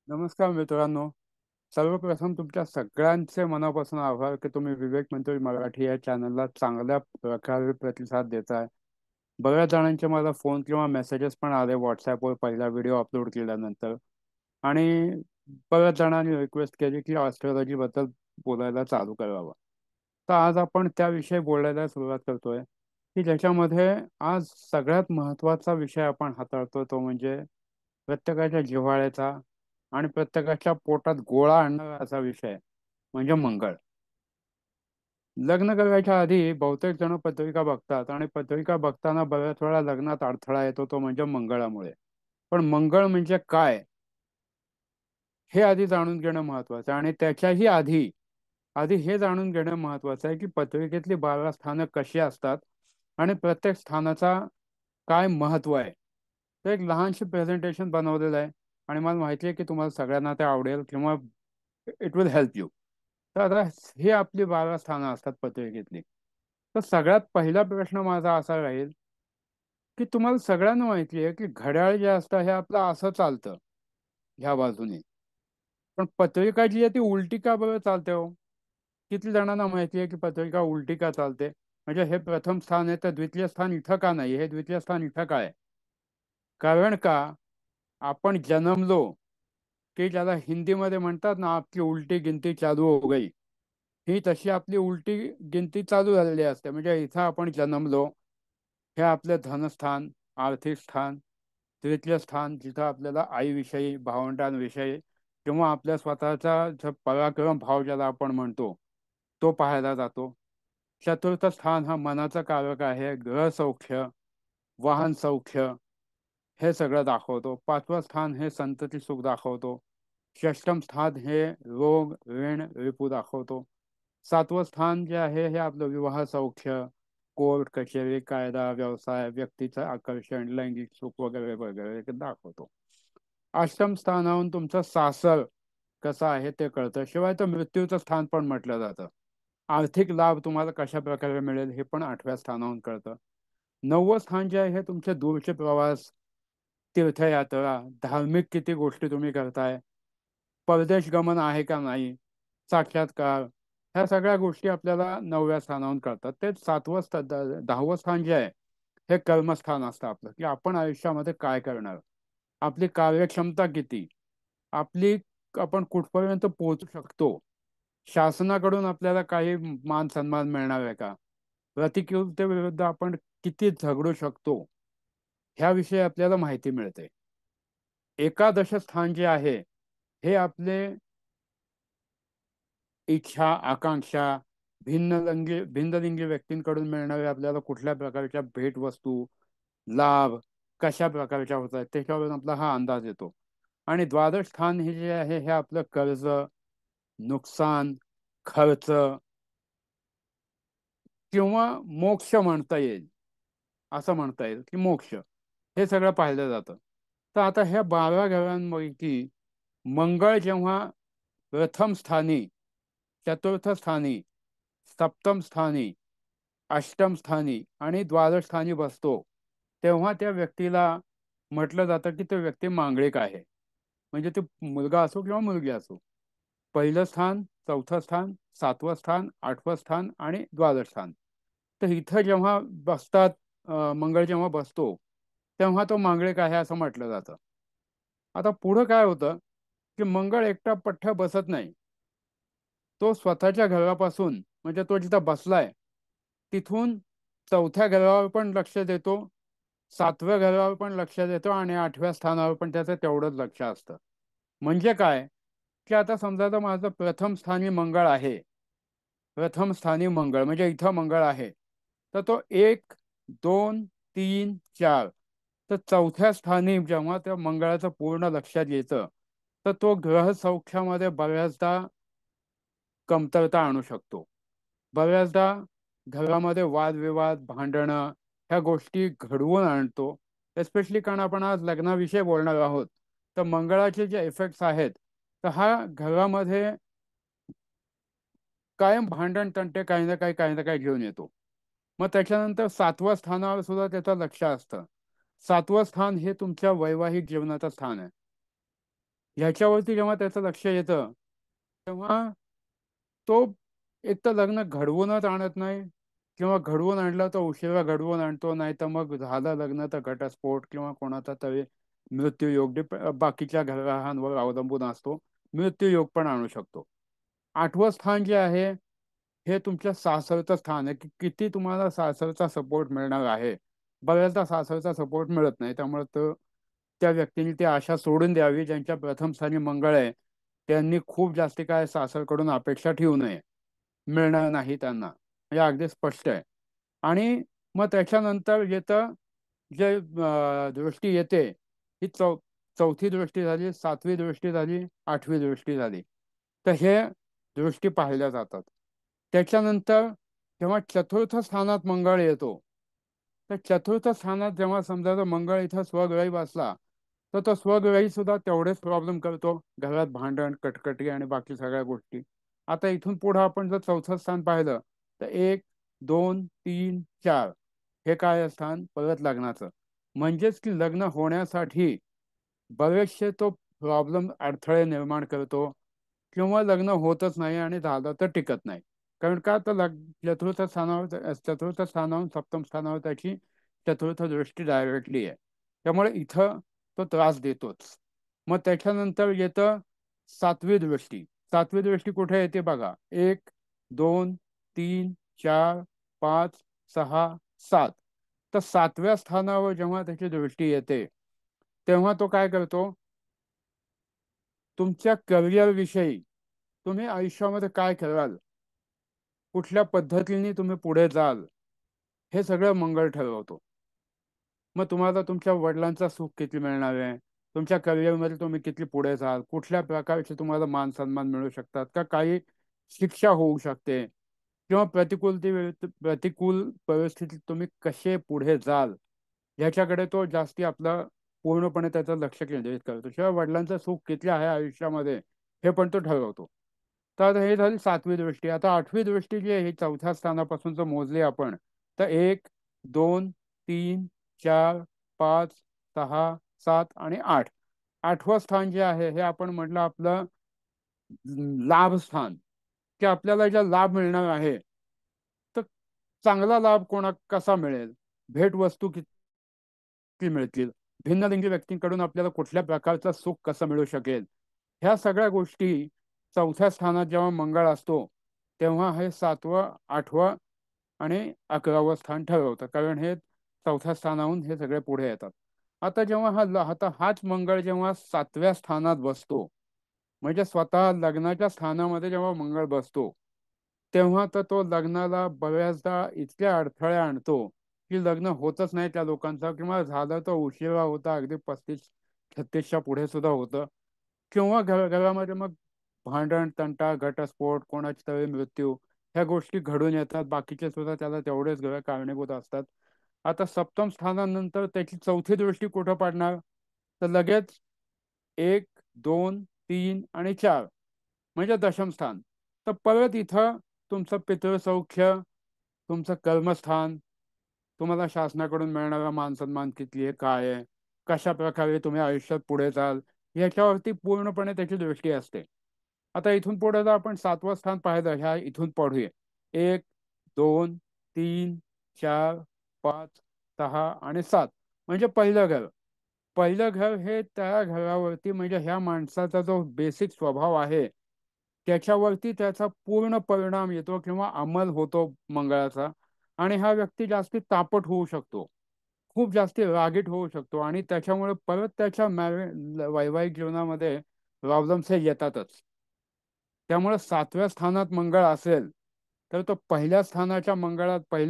नमस्कार मित्रांनो. सर्वप्रथम तुमच्या सगळ्यांचे मनापासून आभार की तुम्ही विवेक मंत्री मराठी या चॅनलला चांगल्या प्रकारे प्रतिसाद देताय. बऱ्याच जणांचे मला फोन किंवा मेसेजेस पण आले व्हॉट्सअपवर पहिला व्हिडिओ अपलोड केल्यानंतर. आणि बऱ्याच जणांनी रिक्वेस्ट केली की ऑस्ट्रोलॉजी बद्दल बोलायला चालू करावं. तर आज आपण त्याविषयी बोलायला सुरुवात करतोय की ज्याच्यामध्ये आज सगळ्यात महत्त्वाचा विषय आपण हाताळतो तो म्हणजे प्रत्येकाच्या जिव्हाळ्याचा आणि प्रत्येकाच्या पोटात गोळा आणणारा असा विषय म्हणजे मंगळ. लग्न करायच्या आधी बहुतेक जण पत्रिका बघतात आणि पत्रिका बघताना बऱ्याच वेळा लग्नात अडथळा येतो तो म्हणजे मंगळामुळे. पण मंगळ म्हणजे काय हे आधी जाणून घेणं महत्वाचं आहे आणि त्याच्याही आधी आधी हे जाणून घेणं महत्वाचं आहे की पत्रिकेतली 12 स्थानं कशी असतात आणि प्रत्येक स्थानाचा काय महत्व आहे. तर एक लहानशी प्रेझेंटेशन बनवलेलं आहे आणि मला माहिती आहे की तुम्हाला सगळ्यांना ते आवडेल किंवा इट विल हेल्प यू. तर आता ही आपली 12 स्थानं असतात पत्रिकेतली. तर सगळ्यात पहिला प्रश्न माझा असा राहील की तुम्हाला सगळ्यांना माहिती आहे की घड्याळ जे असतं हे आपलं असं चालतं ह्या बाजूने. पण पत्रिका जी आहे ती उलटी का बरं चालते हो? किती जणांना माहिती आहे की पत्रिका उलटी का चालते? म्हणजे हे प्रथम स्थान आहे तर द्वितीय स्थान इथं का नाही, हे द्वितीय स्थान इथं काय? कारण का आपण जन्मलो की ज्याला हिंदीमध्ये म्हणतात ना, आपली उलटी गिनती चालू हो गई. ही तशी आपली उलटी गिनती चालू झालेली असते. म्हणजे इथं आपण जन्मलो, हे आपले धनस्थान, आर्थिक स्थान. तृतीय स्थान जिथं आपल्याला आईविषयी, भावंडांविषयी किंवा आपल्या स्वतःचा जो पराक्रम भाव ज्याला आपण म्हणतो तो पाहायला जातो. चतुर्थ स्थान हा मनाचा कारक आहे. ग्रह सौख्य, वाहन सौख्य हे सगळं दाखवतो. पाचवं स्थान हे संतती सुख दाखवतो. षष्टम स्थान हे रोग ऋण रिपू दाखवतो. सातवं स्थान जे आहे हे आपलं विवाह सौख्य, कोर्ट कचेरी कायदा व्यवसाय व्यक्तीचं आकर्षण लैंगिक सुख वगैरे वगैरे ते दाखवतो. अष्टम स्थानाहून तुमचं सासर कसं आहे ते कळतं. शिवाय तर मृत्यूचं स्थान पण म्हटलं जातं. आर्थिक लाभ तुम्हाला कशा प्रकारे मिळेल हे पण आठव्या स्थानाहून कळतं. नववं स्थान जे आहे हे तुमचे दूरचे प्रवास, तीर्थयात्रा, धार्मिक किती गोष्टी तुम्ही करताय, परदेश गमन आहे का नाही, साक्षात्कार, ह्या सगळ्या गोष्टी आपल्याला नवव्या स्थानावरून कळतात. ते सातवं 10वं स्थान जे आहे हे कर्मस्थान असतं आपलं, की आपण आयुष्यामध्ये काय करणार, आपली कार्यक्षमता किती, आपली आपण कुठपर्यंत पोहोचू शकतो, शासनाकडून आपल्याला काही मान सन्मान मिळणार आहे का, प्रतिकूलतेविरुद्ध आपण किती झगडू शकतो, ह्याविषयी आपल्याला माहिती मिळते. एकादश स्थान जे आहे हे आपले इच्छा आकांक्षा, भिन्नलिंगी व्यक्तींकडून मिळणारे आपल्याला कुठल्या प्रकारच्या भेटवस्तू लाभ कशा प्रकारच्या होत आहेत त्याच्यावरून आपला हा अंदाज येतो. आणि द्वादश स्थान हे जे आहे हे आपलं कर्ज, नुकसान, खर्च किंवा मोक्ष म्हणता येईल. असं म्हणता येईल की मोक्ष हे सगळं पाहिलं जातं. तर आता ह्या 12 ग्रहांपैकी मंगळ जेव्हा प्रथम स्थानी, चतुर्थ स्थानी, सप्तम स्थानी, अष्टम स्थानी आणि द्वादश स्थानी बसतो, तेव्हा त्या व्यक्तीला म्हटलं जातं की तो व्यक्ती मांगलिक आहे. म्हणजे ते मुलगा असो किंवा मुलगी असो. पहिलं स्थान, चौथं स्थान, सातवं स्थान, आठवं स्थान आणि द्वादश स्थान. तर इथं जेव्हा बसतात, मंगळ जेव्हा बसतो तेव्हा तो मांगलिक आहे असं म्हटलं जातं. आता पुढं काय होतं की मंगळ एकटा पठ्ठ बसत नाही. तो स्वतःच्या घरापासून म्हणजे तो जिथं बसलाय तिथून चौथ्या घरावर पण लक्ष देतो, सातव्या घरावर पण लक्ष देतो आणि आठव्या स्थानावर पण त्याचं तेवढंच लक्ष असतं. म्हणजे काय की आता समजा तर माझं प्रथम स्थानी मंगळ आहे, प्रथम स्थानी मंगळ म्हणजे इथं मंगळ आहे, तर तो एक, दोन, तीन, चार, तर चौथ्या स्थानी जेव्हा त्या मंगळाचं पूर्ण लक्षात येतं तर तो ग्रह सौख्यामध्ये बऱ्याचदा कमतरता आणू शकतो. बऱ्याचदा घरामध्ये वादविवाद, भांडणं ह्या गोष्टी घडवून आणतो. एस्पेशली कारण आपण आज लग्नाविषयी बोलणार आहोत. तर मंगळाचे जे इफेक्ट्स आहेत, तर हा घरामध्ये कायम भांडण तंटे काही ना काही घेऊन येतो. मग त्याच्यानंतर सातव्या स्थानावर सुद्धा त्याचं लक्ष असतं. सातवं स्थान हे तुमच्या वैवाहिक जीवनाचं स्थान आहे. ह्याच्यावरती जेव्हा त्याचं लक्ष येतं तेव्हा तो एक तर लग्न घडवूनच आणत नाही, किंवा घडवून आणलं तर उशिरा घडवून आणतो, नाही तर मग झालं लग्न तर घटस्फोट किंवा कोणाचा तरी मृत्यूयोग बाकीच्या ग्रहांवर अवलंबून असतो, मृत्यूयोग पण आणू शकतो. आठवं स्थान जे आहे हे तुमच्या सासरचं स्थान आहे, की किती तुम्हाला सासरचा सपोर्ट मिळणार आहे. बऱ्याचदा सासरचा सपोर्ट मिळत नाही, त्यामुळे तो त्या व्यक्तीने ती आशा सोडून द्यावी. ज्यांच्या प्रथम स्थानी मंगळ आहे त्यांनी खूप जास्ती काय सासरकडून अपेक्षा ठेवू नये, मिळणार नाही त्यांना, म्हणजे अगदी स्पष्ट आहे. आणि मग त्याच्यानंतर येतं जे दृष्टी येते, ही चौथी दृष्टी झाली, सातवी दृष्टी झाली, आठवी दृष्टी झाली. तर हे दृष्टी पाहिल्या जातात. त्याच्यानंतर जेव्हा चतुर्थ स्थानात मंगळ येतो, तर चतुर्थ स्थानात जेव्हा समजा जर मंगळ इथं स्वग्रही बसला, तर तो स्वग्रही सुद्धा तेवढेच प्रॉब्लेम करतो, घरात भांडण, कटकटी आणि बाकी सगळ्या गोष्टी. आता इथून पुढे आपण जर चौथं स्थान पाहिलं तर एक, दोन, तीन, चार हे काय स्थान परत लग्नाचं, म्हणजेच की लग्न होण्यासाठी बरेचसे तो प्रॉब्लेम, अडथळे निर्माण करतो, किंवा लग्न होतच नाही आणि झालं तर टिकत नाही. कारण का तर चतुर्थ स्थानावर सप्तम स्थानावर त्याची चतुर्थ दृष्टी डायरेक्टली आहे. त्यामुळे इथं तो त्रास देतोच. मग त्याच्यानंतर येतं सातवी दृष्टी. सातवी दृष्टी कुठे येते बघा, एक, दोन, तीन, चार, पाच, सहा, सात. तर सातव्या स्थानावर जेव्हा त्याची दृष्टी येते तेव्हा तो काय करतो, तुमच्या करिअर विषयी, तुम्ही आयुष्यामध्ये काय कराल, कुठल्या पद्धतीने तुम्ही पुढे जाल, हे सगळं मंगळ ठरवतो. मग तुम्हाला तुमच्या वडिलांचा सुख किती मिळणार आहे, तुमच्या करिअरमध्ये तुम्ही किती पुढे जाल, कुठल्या प्रकारचे तुम्हाला मान सन्मान मिळू शकतात, का काही शिक्षा होऊ शकते, किंवा प्रतिकूल परिस्थितीत तुम्ही कसे पुढे जाल, ह्याच्याकडे तो जास्ती आपला पूर्णपणे त्याचं लक्ष केंद्रित करतो. शिवाय वडिलांचं सुख किती आहे आयुष्यामध्ये हे पण तो ठरवतो. तर हे झाली सातवी दृष्टी. आता आठवी दृष्टी जी आहे ही चौथ्या स्थानापासून जर मोजली आपण, तर एक, दोन, तीन, चार, पाच, सहा, सात आणि आठ. आठवं स्थान जे आहे हे आपण म्हटलं आपलं लाभ स्थान, की आपल्याला ज्या लाभ मिळणार आहे, तर चांगला लाभ कसा मिळेल, भेटवस्तू किती मिळतील, भिन्नलिंगी व्यक्तींकडून आपल्याला कुठल्या प्रकारचं सुख कसं मिळू शकेल, ह्या सगळ्या गोष्टी चौथ्या स्थानात जेव्हा मंगळ असतो तेव्हा हे सातवं, आठवं आणि 11वं स्थान ठरवतं, कारण हे चौथ्या स्थानाहून हे सगळे पुढे येतात. आता जेव्हा आता हाच मंगळ जेव्हा सातव्या स्थानात बसतो, म्हणजे स्वतः लग्नाच्या स्थानामध्ये जेव्हा मंगळ बसतो, तेव्हा तर तो लग्नाला बऱ्याचदा इतके अडथळे आणतो की लग्न होतच नाही त्या लोकांचा, किंवा झालं तर उशिरा होता, अगदी 35-36च्या पुढे सुद्धा होतं. किंवा घरामध्ये मग भांडण, तंटा, घटस्फोट, कोणाची तरी मृत्यू, ह्या गोष्टी घडून येतात. बाकीचे सुद्धा त्याला तेवढेच कारणीभूत असतात. आता सप्तम स्थानानंतर त्याची चौथी दृष्टी कुठं पडणार, तर लगेच एक, दोन, तीन आणि चार, म्हणजे दशम स्थान. तर परत इथं तुमचं पितृसौख्य, तुमचं कर्मस्थान, तुम्हाला शासनाकडून मिळणारा मान सन्मान किती आहे, काय आहे, कशा प्रकारे तुम्ही आयुष्यात पुढे जाल, याच्यावरती पूर्णपणे त्याची दृष्टी असते. आता इथून पुढे जर आपण सातवं स्थान पाहिलं, ह्या इथून पढूया, एक, दोन, तीन, चार, पाच, सहा आणि सात, म्हणजे पहिलं घर. पहिलं घर हे त्या घरावरती, म्हणजे ह्या माणसाचा जो बेसिक स्वभाव आहे त्याच्यावरती त्याचा पूर्ण परिणाम येतो किंवा अंमल होतो मंगळाचा. आणि हा व्यक्ती जास्ती तापट होऊ शकतो, खूप जास्ती रागीट होऊ शकतो, आणि त्याच्यामुळे परत त्याच्या वैवाहिक जीवनामध्ये प्रॉब्लेम्स हे येतातच. त्यामुळे सातव्या स्थानात मंगळ असेल तर तो पहिल्या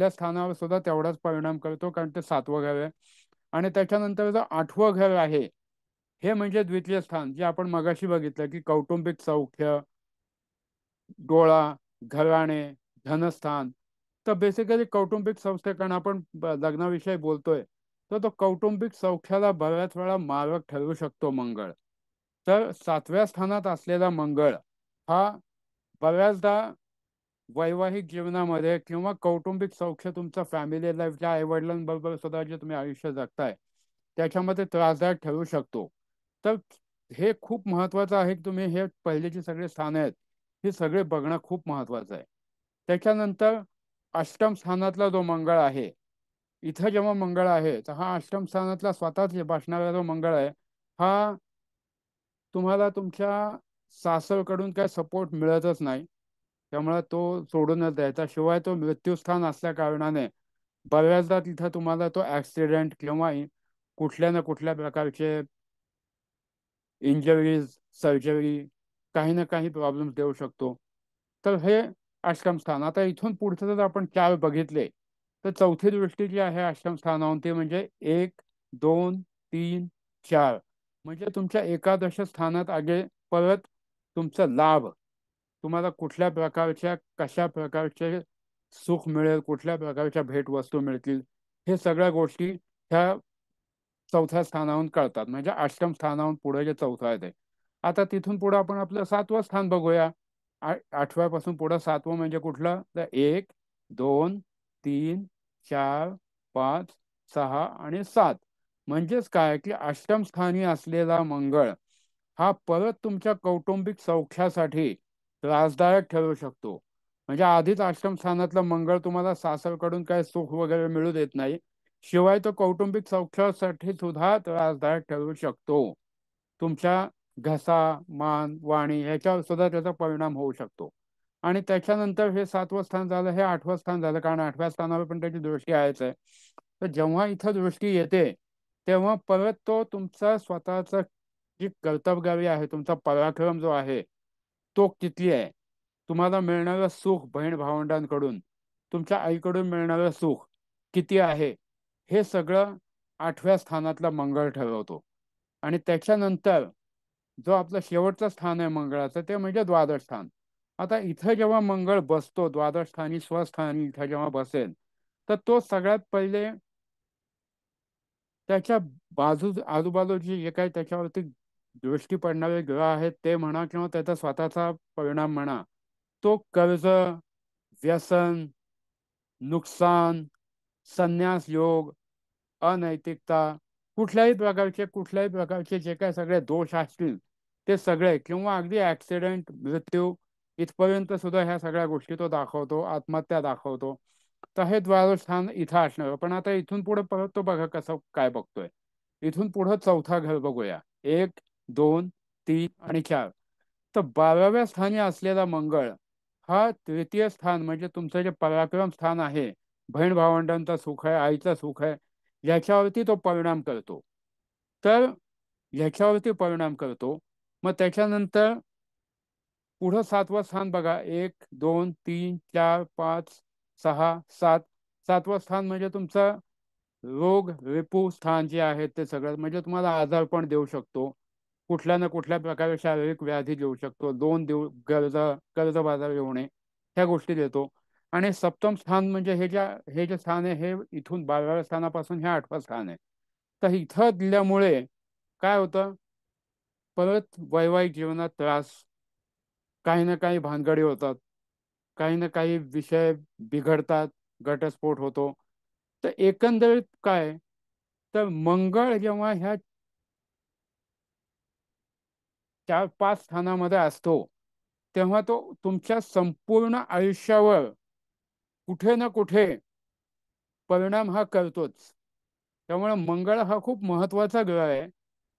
स्थानावर सुद्धा तेवढाच परिणाम करतो, कारण ते सातवं घर आहे. आणि त्याच्यानंतर जो आठवं घर आहे हे म्हणजे द्वितीय स्थान, जे आपण मगाशी बघितलं की कौटुंबिक सौख्य, डोळा, घराणे, धनस्थान. तर बेसिकली कौटुंबिक संस्थेकडून आपण लग्नाविषयी बोलतोय, तर तो कौटुंबिक सौख्याला बऱ्याच वेळा मारक ठरू शकतो मंगळ. तर सातव्या स्थानात असलेला मंगळ हा बऱ्याचदा वैवाहिक जीवनामध्ये किंवा कौटुंबिक सौख्य, तुमचं फॅमिली लाईफ, ज्या आईवडिलांबरोबर सुद्धा जे तुम्ही आयुष्य जगताय त्याच्यामध्ये त्रासदायक ठरू शकतो. तर हे खूप महत्वाचं आहे की तुम्ही हे पहिले जे सगळे स्थान आहेत हे सगळे बघणं खूप महत्वाचं आहे. त्याच्यानंतर अष्टम स्थानातला जो मंगळ आहे, इथं जेव्हा मंगळ आहे तर हा अष्टम स्थानातला स्वतःच भासणारा जो मंगळ आहे, हा तुम्हाला तुमच्या सासरकडून काय सपोर्ट मिळतच नाही. त्यामुळे तो सोडूनच द्यायचा. शिवाय तो मृत्यूस्थान असल्या कारणाने बऱ्याचदा तिथं तुम्हाला तो ऍक्सिडेंट किंवा कुठल्या ना कुठल्या प्रकारचे इंजरीज, सर्जरी, काही ना काही प्रॉब्लेम देऊ शकतो. तर हे आश्रम स्थान. आता इथून पुढचं जर आपण चार बघितले तर चौथी दृष्टी जी आहे आश्रम स्थानावर ती म्हणजे 1, 2, 3, 4, म्हणजे तुमच्या एकादश स्थानात आगे परत तुमचा लाभ, तुम्हाला कुठल्या प्रकारच्या कशा प्रकारचे सुख मिळेल, कुठल्या प्रकारच्या भेटवस्तू मिळतील, हे सगळ्या गोष्टी ह्या चौथ्या स्थानाहून कळतात. म्हणजे अष्टम स्थानाहून पुढे जे चौथं आहे ते. आता तिथून पुढे आपण आपलं सातवं स्थान बघूया. आठव्यापासून पुढे सातवं म्हणजे कुठलं, तर 1, 2, 3, 4, 5, 6 आणि 7. म्हणजेच काय की अष्टम स्थानी असलेला मंगळ हा परत तुमच्या कौटुंबिक सौख्यासाठी त्रासदायक ठरू शकतो. म्हणजे आधीच अष्टम स्थानातलं मंगळ तुम्हाला सासरकडून काय सुख वगैरे मिळू देत नाही, शिवाय तो कौटुंबिक सौख्यासाठी सुद्धा त्रासदायक ठरू शकतो. तुमच्या घसा, मान, वाणी ह्याच्यावर सुद्धा त्याचा परिणाम होऊ शकतो. आणि त्याच्यानंतर हे सातवं स्थान झालं, हे आठवं स्थान झालं, कारण आठव्या स्थानावर पण त्याची दृष्टी आहेच आहे. तर जेव्हा इथं दृष्टी येते तेव्हा परत तो तुमचा स्वतःचा जी कर्तबगारी आहे, तुमचा पराक्रम जो आहे तो किती आहे, तुम्हाला मिळणारं सुख बहीण भावंडांकडून, तुमच्या आईकडून मिळणारं सुख किती आहे, हे सगळं आठव्या स्थानातला मंगळ ठरवतो. आणि त्याच्यानंतर जो आपलं शेवटचं स्थान आहे मंगळाचं ते म्हणजे द्वादश स्थान. आता इथं जेव्हा मंगळ बसतो द्वादश स्थानी स्वस्थानी इथं जेव्हा बसेल तर तो सगळ्यात पहिले त्याच्या आजूबाजूची जे काही त्याच्यावरती दृष्टी पडणारे ग्रह आहेत ते म्हणा किंवा त्याचा स्वतःचा परिणाम म्हणा, तो कर्ज, व्यसन, नुकसान, संन्यास योग, अनैतिकता, कुठल्याही प्रकारचे जे काही सगळे दोष असतील ते सगळे, किंवा अगदी ऍक्सिडेंट, मृत्यू इथपर्यंत सुद्धा ह्या सगळ्या गोष्टी तो दाखवतो, आत्महत्या दाखवतो. तर हे द्वादस्थान इथं असणार. पण आता इथून पुढे परत तो बघा कसं काय बघतोय. इथून पुढे चौथा घर बघूया. 1, 2, 3 आणि 4. तर 12व्या स्थानी असलेला मंगळ हा तृतीय स्थान म्हणजे तुमचं जे पराक्रम स्थान आहे, बहीण भावंडांचा सुख आहे, आईचा सुख आहे, याच्यावरती तो परिणाम करतो. तर ह्याच्यावरती परिणाम करतो. मग त्याच्यानंतर पुढं सातवं स्थान बघा. 1, 2, 3, 4, 5, 6, 7. सातवं स्थान म्हणजे तुमचं रोग रिपू स्थान जे आहे ते सगळं, म्हणजे तुम्हाला आजार पण देऊ शकतो, कुठल्या ना कुठल्या प्रकारे शारीरिक व्याधी देऊ शकतो, दोन देऊ कर्जबाजारी होणे, ह्या गोष्टी देतो. आणि सप्तम स्थान म्हणजे हे जे स्थान आहे हे इथून 12व्या स्थानापासून हे 8वं स्थान आहे. तर इथं दिल्यामुळे काय होतं, परत वैवाहिक जीवनात त्रास, काही ना काही भानगडी होतात, काही ना काही विषय बिघडतात, घटस्फोट होतो. तर एकंदरीत काय, तर मंगळ जेव्हा ह्या 4-5 स्थानामध्ये असतो तेव्हा तो तुमच्या संपूर्ण आयुष्यावर कुठे ना कुठे परिणाम हा करतोच. त्यामुळे मंगळ हा खूप महत्वाचा ग्रह आहे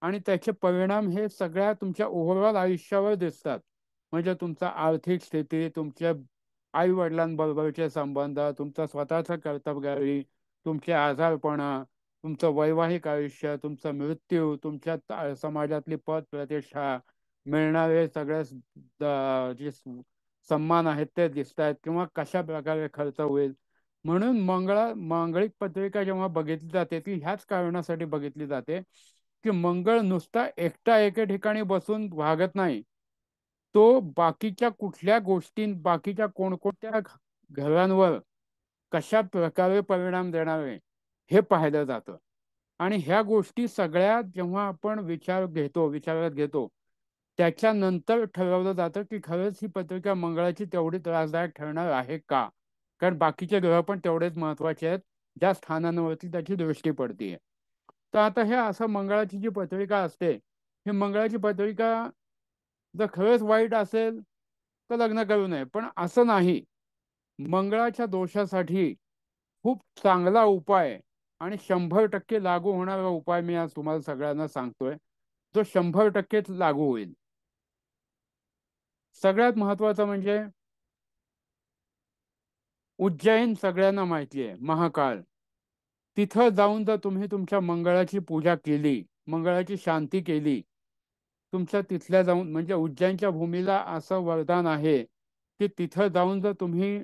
आणि त्याचे परिणाम हे सगळ्या तुमच्या ओव्हरऑल आयुष्यावर दिसतात. म्हणजे तुमचा आर्थिक स्थिती, तुमच्या आई वडिलांबरोबरचे संबंध, तुमचा स्वतःचा कर्तबगारी, तुमचे आजारपणा, तुमचं वैवाहिक आयुष्य, तुमचा मृत्यू, तुमच्या समाजातली पद प्रतिष्ठा, मिळणारे सगळे जे सन्मान आहेत ते दिसत आहेत, किंवा कशा प्रकारे खर्च होईल. म्हणून मांगलिक पत्रिका जेव्हा बघितली जाते ती ह्याच कारणासाठी बघितली जाते की मंगळ नुसता एकटा एके ठिकाणी बसून भागत नाही. तो बाकीच्या कुठल्या गोष्टी, बाकीच्या कोणकोणत्या घरांवर कशा प्रकारे परिणाम देणार आहे हे पाहिलं जातं. आणि ह्या गोष्टी सगळ्या जेव्हा आपण विचारात घेतो त्याच्यानंतर ठरवलं जातं की खरंच ही पत्रिका मंगळाची तेवढी त्रासदायक ठरणार आहे का. कारण बाकीचे ग्रह पण तेवढेच महत्वाचे आहेत ज्या स्थानांवरती त्याची दृष्टी पडतीये. तर आता हे असं मंगळाची जी पत्रिका असते ही मंगळाची पत्रिका जर खरंच वाईट असेल तर लग्न करू नये, पण असं नाही. मंगळाच्या दोषासाठी खूप चांगला उपाय आणि 100% लागू होणारा उपाय मी आज तुम्हाला सगळ्यांना सांगतोय, जो 100%च लागू होईल. सगळ्यात महत्वाचं म्हणजे उज्जैन सगळ्यांना माहिती आहे, महाकाल. तिथं जाऊन जर तुम्ही तुमच्या मंगळाची पूजा केली, मंगळाची शांती केली, तुमच्या तिथल्या जाऊन, म्हणजे उज्जैनच्या भूमीला असं वरदान आहे की तिथं जाऊन जर तुम्ही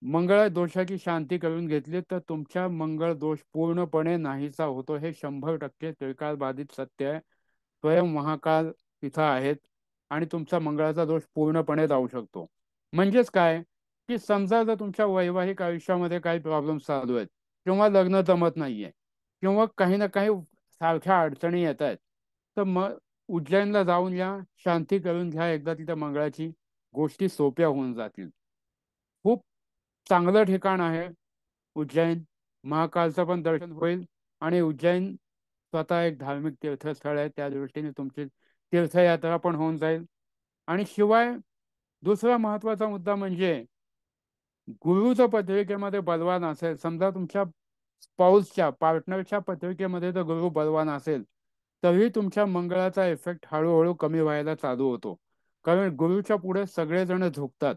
मंगळ दोषाची शांती करून घेतली तर तुमच्या मंगळ दोष पूर्णपणे नाहीसा होतो. हे 100% त्रिकाळ बाधित सत्य आहे. स्वयं महाकाल तिथं आहेत आणि तुमचा मंगळाचा दोष पूर्णपणे जाऊ शकतो. म्हणजेच काय, की समजा जर तुमच्या वैवाहिक आयुष्यामध्ये काही प्रॉब्लेम चालू आहेत, किंवा लग्न जमत नाहीये, किंवा काही ना काही सारख्या अडचणी येत आहेत, तर मग उज्जैनला जाऊन या, शांती करून घ्या एकदा तिथे मंगळाची, गोष्टी सोप्या होऊन जातील. खूप चांगलं ठिकाण आहे उज्जैन. महाकालचं पण दर्शन होईल आणि उज्जैन स्वतः एक धार्मिक तीर्थस्थळ आहे, त्या दृष्टीने तुमची तीर्थयात्रा पण होऊन जाईल. आणि शिवाय दुसरा महत्वाचा मुद्दा म्हणजे गुरुच्या पत्रिकेमध्ये बलवान असेल, समजा तुमच्या स्पाऊसच्या पार्टनरच्या पत्रिकेमध्ये जर गुरु बलवान असेल, तरी तुमच्या मंगळाचा इफेक्ट हळूहळू कमी व्हायला चालू होतो. कारण गुरुच्या पुढे सगळेजण झुकतात,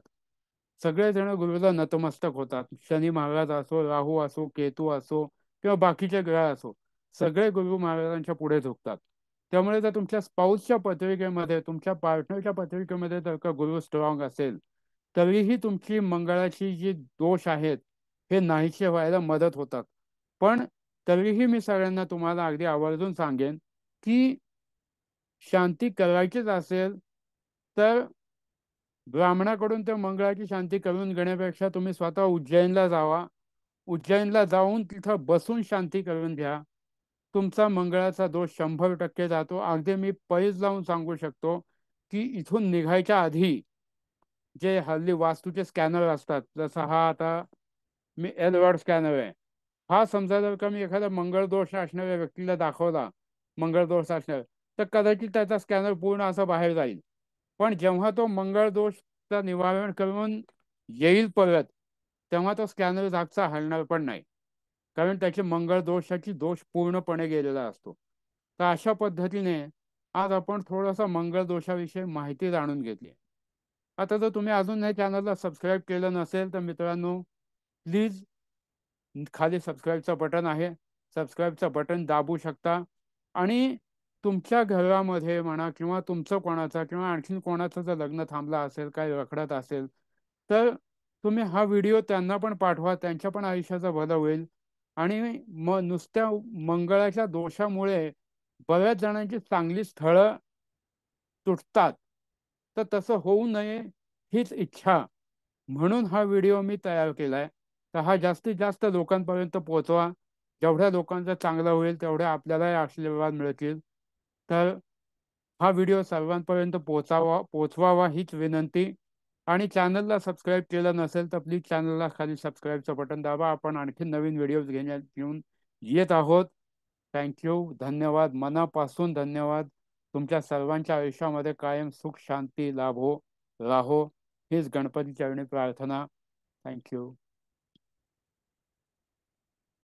सगळेजण गुरुला नतमस्तक होतात. शनी महाराज असो, राहू असो, केतू असो, किंवा बाकीचे ग्रह असो, सगळे गुरु महाराजांच्या पुढे झुकतात. त्यामुळे जर तुमच्या स्पाऊसच्या पत्रिकेमध्ये, तुमच्या पार्टनरच्या पत्रिकेमध्ये जर का गुरु स्ट्रॉंग असेल, तरीही तुमची मंगळाची जी दोष आहेत हे नाहीसे व्हायला मदत होतात. पण तरीही मी सगळ्यांना तुम्हाला अगदी आवर्जून सांगेन की शांती करायचीच असेल तर ब्राह्मणाकडून त्या मंगळाची शांती करून घेण्यापेक्षा तुम्ही स्वतः उज्जैनला जावा. उज्जैनला जाऊन तिथं बसून शांती करून घ्या. तुमचा मंगळाचा दोष 100% जातो. अगदी मी पैज लावून सांगू शकतो की इथून निघायच्या आधी जे हल्ली वास्तूचे स्कॅनर असतात, जसं हा आता मी एल स्कॅनर आहे, हा समजा जर का मी एखादा मंगळ दोष असणाऱ्या व्यक्तीला दाखवला, मंगळ दोष असणार, तर कदाचित त्याचा स्कॅनर पूर्ण असा बाहेर जाईल. पण जेव्हा तो मंगळ दोषचा निवारण करून येईल परत, तेव्हा तो स्कॅनर जागचा हलणार पण नाही, कारण त्याची मंगळ दोषाची दोष पूर्णपणे गेलेला असतो. तर अशा पद्धतीने आज आपण थोडासा मंगळ दोषाविषयी माहिती जाणून घेतली. आता जर तुम्ही अजून या चॅनलला सबस्क्राईब केलं नसेल तर मित्रांनो, प्लीज खाली सबस्क्राईबचं बटन आहे, सबस्क्राईबचं बटन दाबू शकता. आणि तुमच्या घरामध्ये म्हणा, किंवा तुमचं कोणाचा, किंवा आणखीन कोणाचं जर लग्न थांबलं असेल, काही रखडत असेल, तर तुम्ही हा व्हिडिओ त्यांना पण पाठवा, त्यांच्या पण आयुष्याचं भलं होईल. आणि मग नुसत्या मंगळाच्या दोषामुळे बऱ्याच जणांची चांगली स्थळं तुटतात, तर तसं होऊ नये हीच इच्छा म्हणून हा व्हिडिओ मी तयार केलाय. तर हा जास्तीत जास्त लोकांपर्यंत पोहोचवा. जेवढ्या लोकांचं चांगलं होईल तेवढ्या आपल्यालाही आशीर्वाद मिळतील. तर हा व्हिडिओ सर्वांपर्यंत पोहोचवावा हीच विनंती. आणि चॅनलला सबस्क्राईब केलं नसेल तर प्लीज चॅनलला खाली सबस्क्राईबचं बटन दाबा. आपण आणखी नवीन व्हिडिओज घेऊन येत आहोत. थँक्यू, धन्यवाद, मनापासून धन्यवाद. तुमच्या सर्वांच्या आयुष्यामध्ये कायम सुख शांती लाभो राहो हीच गणपती चरणी प्रार्थना. थँक्यू.